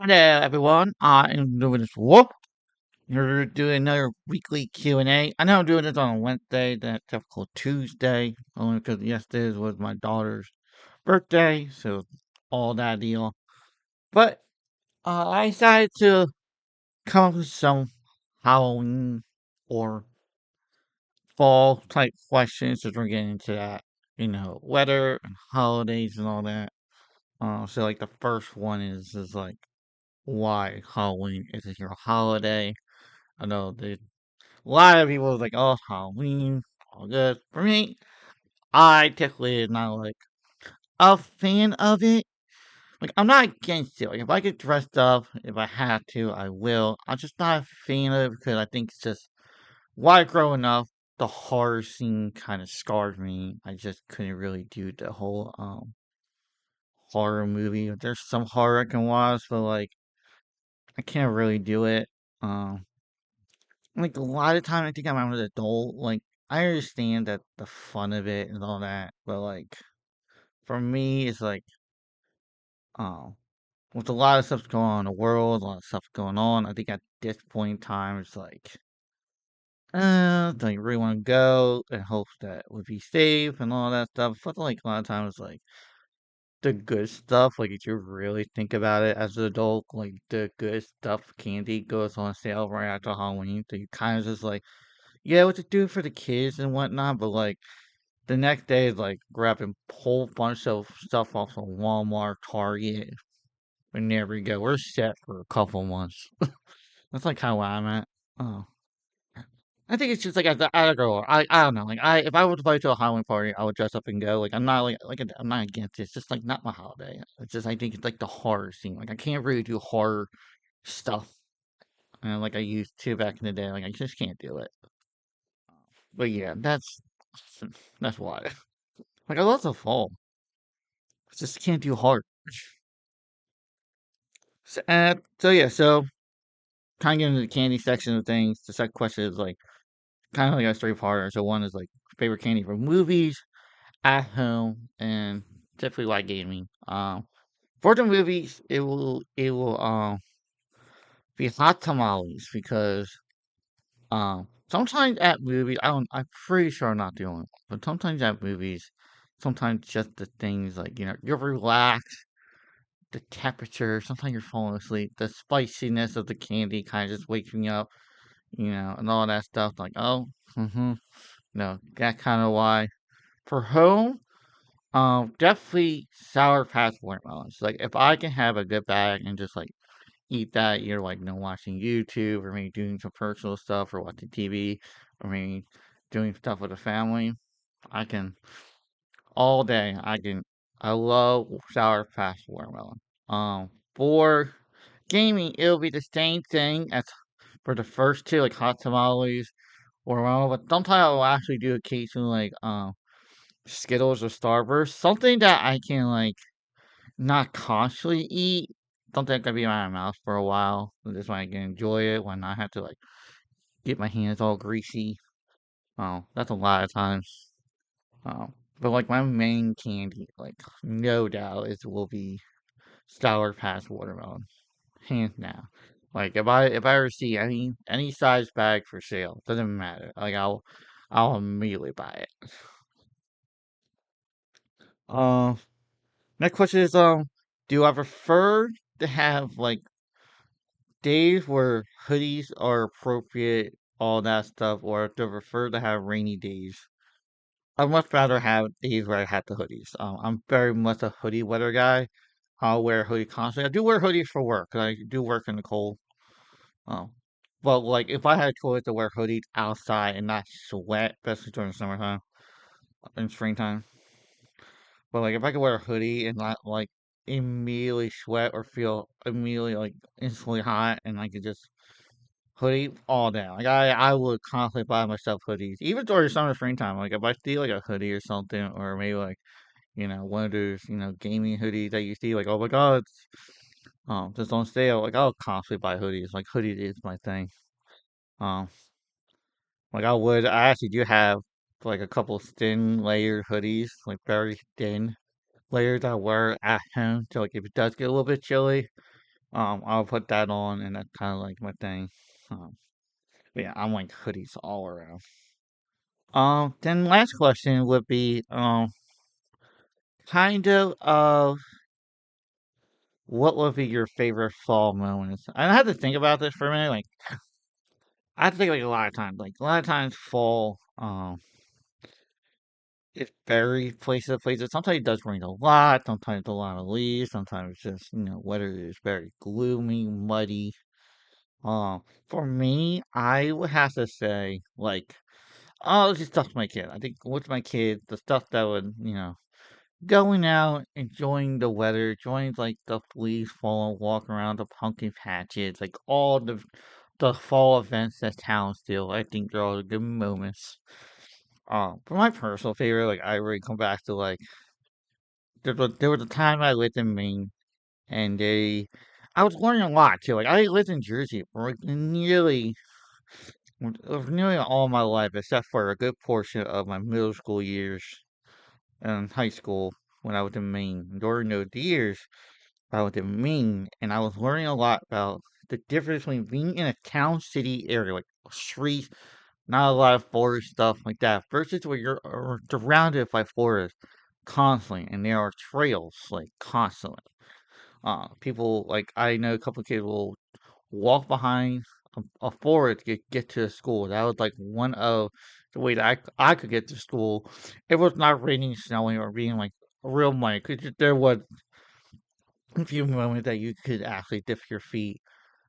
Hello, everyone. I am doing this Whoop. You're doing another weekly Q&A. I know I'm doing this on a Wednesday, that typical Tuesday, only because yesterday was my daughter's birthday, so all that deal. But I decided to come up with some Halloween or fall type questions as we're getting into that, weather and holidays and all that. So like the first one is like why Halloween isn't your holiday. I know that a lot of people was like, "Oh, Halloween, all good." For me, I typically am not like a fan of it. Like, I'm not against it. Like, if I get dressed up, if I have to, I will. I'm just not a fan of it because I think it's just why growing up, the horror scene kind of scarred me. I just couldn't really do the whole horror movie. There's some horror I can watch, but like I can't really do it. Um, like a lot of time I think I'm an adult. Like I understand that the fun of it and all that, but like for me, it's like um, with a lot of stuff going on in the world, a lot of stuff going on. I think at this point in time, it's like, don't you really want to go and hope that would be safe and all that stuff. But like a lot of times, like the good stuff, like if you really think about it as an adult, like the good stuff, candy goes on sale right after Halloween. So you kind of just like, yeah, what to do for the kids and whatnot, but like the next day is like grabbing a whole bunch of stuff off of Walmart, Target, and there we go. We're set for a couple months. That's like kind of where I'm at. Oh, I think it's just like as a girl, I don't know. Like I, if I were to play to a Halloween party, I would dress up and go. Like I'm not I'm not against it. It's just like not my holiday. It's just I think it's like the horror scene. Like I can't really do horror stuff, like I used to back in the day. Like I just can't do it. But yeah, that's why. Like I love the fall. I just can't do horror. So yeah, so kind of getting into the candy section of things. The second question is like kind of like a straightforward. So one is like favorite candy from movies, at home, and typically like gaming. For the movies, it will be hot tamales because sometimes at movies I'm pretty sure I'm not the only one, but sometimes at movies, sometimes just the things like you're relaxed, the temperature, sometimes you're falling asleep, the spiciness of the candy kind of just wakes me up, and all that stuff. Like, oh, no, that kind of why. For home, definitely Sour Patch watermelons. Like, if I can have a good bag and just like eat that, you're like, watching YouTube or maybe doing some personal stuff or watching TV or maybe doing stuff with the family, I can all day. I love Sour Patch watermelon. For gaming, it'll be the same thing as for the first two, like hot tamales or whatever. But sometimes I'll actually do occasionally like Skittles or Starburst, something that I can like not constantly eat. Something that can be in my mouth for a while. This way I can enjoy it when I have to like get my hands all greasy. Oh, that's a lot of times. But like my main candy, like no doubt, is will be Sour Patch watermelon. Hands down. Like if I ever see any size bag for sale, doesn't matter. Like I'll immediately buy it. Uh, Next question is do I prefer to have like days where hoodies are appropriate, all that stuff, or do I prefer to have rainy days? I'd much rather have days where I have the hoodies. I'm very much a hoodie weather guy. I'll wear a hoodie constantly. I do wear hoodies for work 'cause I do work in the cold. Oh. But like if I had a choice to wear hoodies outside and not sweat, especially during the summertime and springtime. But like if I could wear a hoodie and not like immediately sweat or feel immediately like instantly hot and I could just hoodie all day. Like I would constantly buy myself hoodies. Even during summer springtime. Like if I see like a hoodie or something or maybe like, one of those, gaming hoodies that you see like, oh my god, it's just on sale. Like I'll constantly buy hoodies. Like hoodies is my thing. Um Like I actually do have like a couple thin layered hoodies, like very thin layers I wear at home. So like if it does get a little bit chilly, I'll put that on, and that's kind of like my thing. Um, but yeah, I'm like hoodies all around. Then last question would be, kind of, what would be your favorite fall moments? I had to think about this for a minute. Like, I have to think like a lot of times. Like a lot of times, fall, it varies place to place. Sometimes it does rain a lot. Sometimes a lot of leaves. Sometimes it's just weather is very gloomy, muddy. For me, I would have to say like, oh, it's just stuff my kid. I think with my kids, the stuff that would going out, enjoying the weather, enjoying like the leaves falling, walking around the pumpkin patches, like all the fall events that towns do. I think they're all good moments. For my personal favorite, like I really come back to like there was a time I lived in Maine, and I was learning a lot too. Like I lived in Jersey for like nearly all my life, except for a good portion of my middle school years and high school when I was in Maine. During those years, I was in Maine, and I was learning a lot about the difference between being in a town city area, like streets, not a lot of forest stuff like that, versus where you're surrounded by forest constantly, and there are trails like constantly. People like I know a couple of kids will walk behind a forest to get to the school. That was like one of the way that I could get to school. It was not raining, snowing, or being like a real muddy. Cause there was a few moments that you could actually dip your feet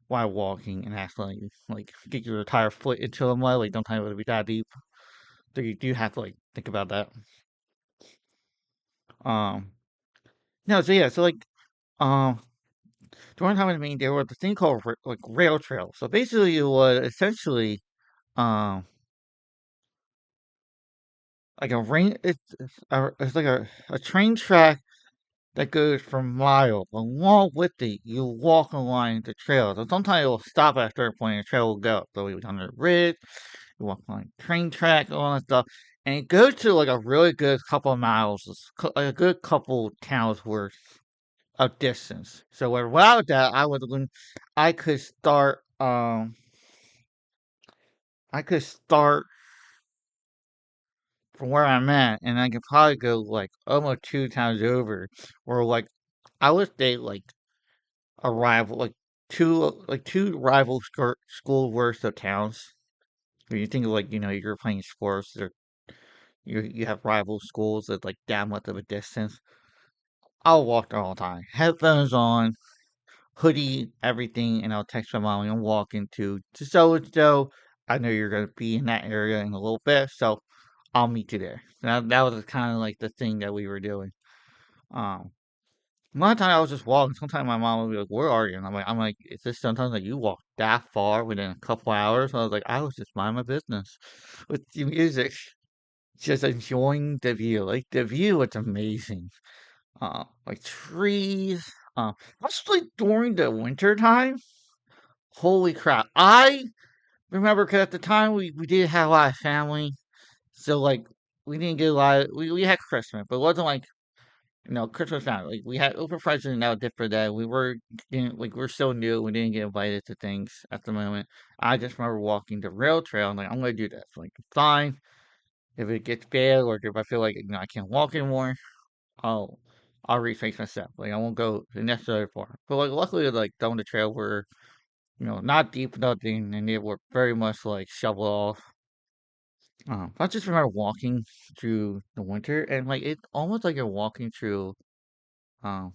while walking and actually like get your entire foot into the mud. Like don't time it would be that deep. So you do have to like think about that. Um, no, so yeah, so like um during time in Maine, there was a thing called like rail trail. So basically, it was essentially um like a rain. It's like a train track that goes for miles. Along with it, you walk along the trails. And sometimes it will stop at a certain point and the trail will go. So you on the ridge, you walk along the train track, all that stuff. And it goes to like a really good couple of miles, like a good couple towns worth of distance. So without that, I could start, I could start from where I'm at, and I could probably go like almost two towns over, or like I would say like a rival, like two rival school worth of towns. When you think of like you're playing sports, or you have rival schools at like that much of a distance. I'll walk there all the time, headphones on, hoodie, everything, and I'll text my mom I'm walking to so and so. I know you're gonna be in that area in a little bit, so I'll meet you there. That was kind of like the thing that we were doing. Um, a lot of time I was just walking. Sometimes my mom would be like, "Where are you?" And I'm like, "Is this sometimes like you walk that far within a couple hours?" And I was like, "I was just minding my business with the music, just enjoying the view. Like the view was amazing. Like trees. Especially during the winter time. Holy crap! I remember because at the time we did have a lot of family, so like we didn't get a lot. We had Christmas, but it wasn't like Christmas family. Like we had open presents now different that we were like we're so new. We didn't get invited to things at the moment. I just remember walking the rail trail and like I'm gonna do this. Like fine, if it gets bad or if I feel like I can't walk anymore, I'll I'll retrace my step. Like I won't go the necessary far. But like luckily like down the trail were not deep nothing and they were very much like shovel off. I just remember walking through the winter and like it's almost like you're walking through um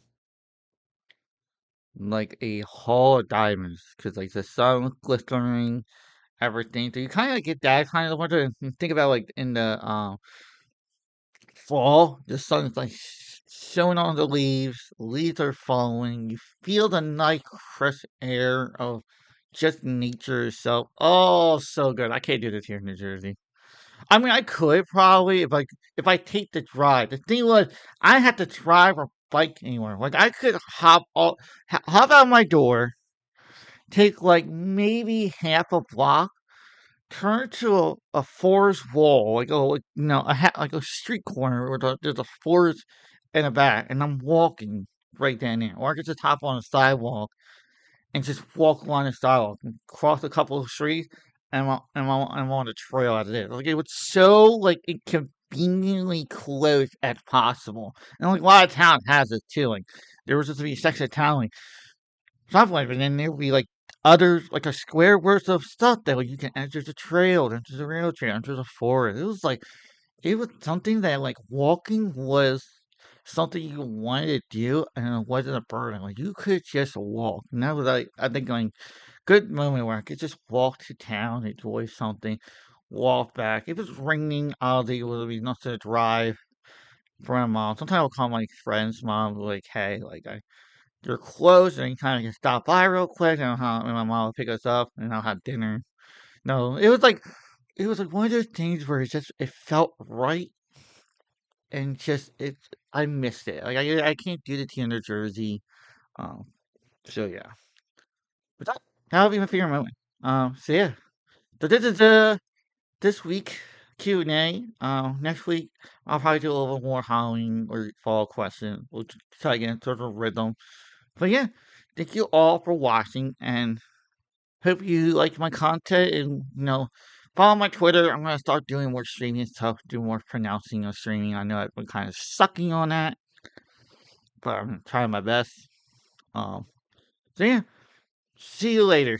like a hall of diamonds because like the sun was glistening, everything. So you kind of get that kind of winter. And think about like in the fall, the sun's like showing on the leaves are falling. You feel the nice crisp air of just nature itself. Oh, so good. I can't do this here in New Jersey. I mean, I could probably if I take the drive. The thing was, I had to drive or bike anywhere. Like I could hop out my door, take like maybe half a block, turn to a forest wall, like like a street corner where there's a forest in the back, and I'm walking right down there, or I could just hop on a sidewalk and just walk along the sidewalk and cross a couple of streets and I'm on the trail as it is. Like it was so like inconveniently close as possible. And like a lot of towns has this too. Like there was just be a section of town like something like, and then there would be like others like a square worth of stuff that like you can enter the trail, enter the rail trail, enter the forest. It was something that like walking was something you wanted to do and it wasn't a burden. Like you could just walk. And that was like I think like good moment where I could just walk to town, enjoy something, walk back. If it's raining, I'll be able to be nothing to drive from sometimes I'll call my friend's mom like, hey, you're close and you kinda can stop by real quick and my mom will pick us up and I'll have dinner. No, it was like one of those things where it felt right and just it I missed it. Like I can't do the T in New Jersey. Um so yeah. But that'll be my favorite moment. So yeah. So this is this week Q&A. Next week I'll probably do a little bit more Halloween or fall question. We'll try again sort of rhythm. But yeah, thank you all for watching and hope you like my content and follow my Twitter. I'm gonna start doing more streaming stuff, do more pronouncing of streaming. I know I've been kind of sucking on that, but I'm trying my best. Um, so yeah, see you later.